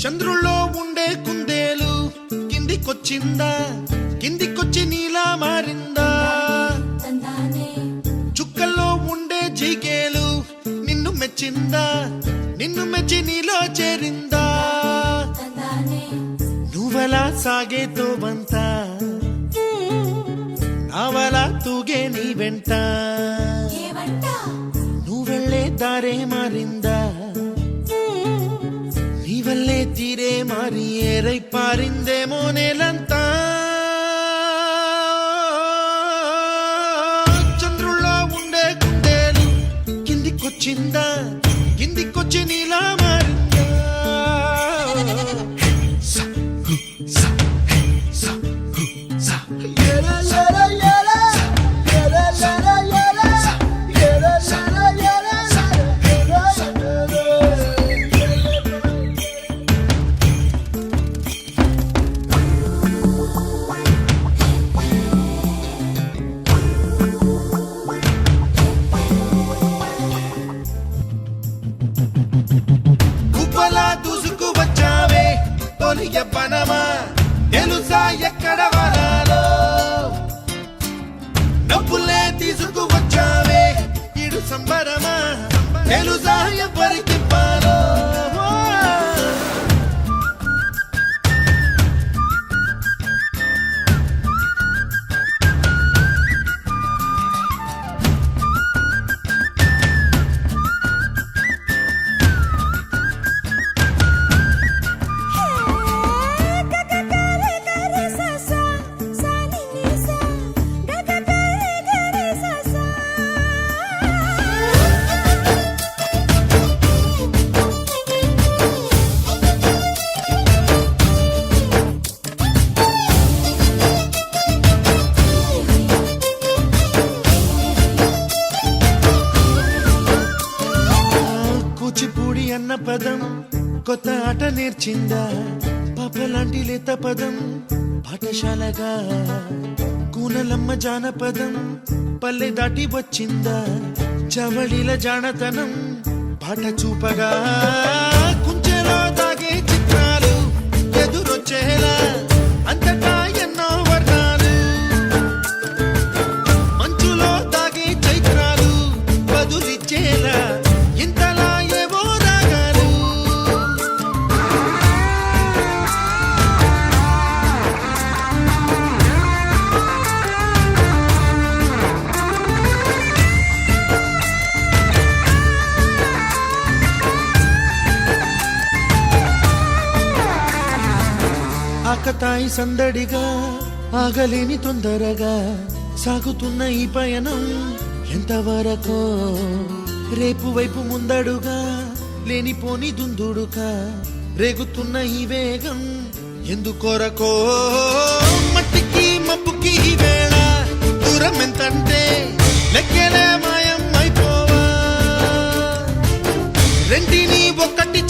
చంద్రుల్లో ఉండే కుందేలు కిందికొచ్చిందా, కిందికొచ్చి నీలా మారిందా? చుక్కల్లో ఉండే జీకేలు నిన్ను మెచ్చిందా, నిన్ను మెచ్చి నీలో చేరిందా? నువ్వలా సాగేతో బంత, నావలా తూగే నీ వెంట, నువ్వెళ్ళే దారే మారిందా, నీవల్లే తీరే మారి ఏరై పారిందేమో నేలంతా. చంద్రుల్లో ఉండే కుందేలు కిందికొచ్చిందా, కిందికొచ్చి నీలా మారిందా? దూసుకు వచ్చావే తొలి యవ్వనమా, తెలుసా ఎక్కడ వరాలో? డబ్బులే తీసుకు వచ్చావే ఇడు సంబరమా, తెలుసా ఎవరికి పాలో? కూచిపూడి అన్న పదం కొత్త ఆట నేర్చిందా, పాపలాంటి లేత పదం పాఠశాలగా? కూనలమ్మ జానపదం పల్లె దాటి వచ్చిందా, చవళిల జానతనం పాట చూపగా? కుంచెలో దాగే చిత్రాలు ఎదురొచ్చేలా అంతటా ఎన్నో వర్ణాలు, మంచులో దాగే చైత్రాలు బదులిచ్చేలా ఇంతలా ఏవో రాగాలు. ఆకతాయి సందడిగా ఆగలేని తొందరగా సాగుతున్న ఈ పయనం ఎంతవరకో? రేపు వైపు ముందడుగా లేనిపోని దుందుడుగా రేగుతున్న ఈ వేగం ఎందుకొరకో? మట్టికి మబ్బుకి ఈ వేళ దూరం ఎంతంటే లెక్కలే మాయం అయిపోవా, రెంటిని ఒక్కటి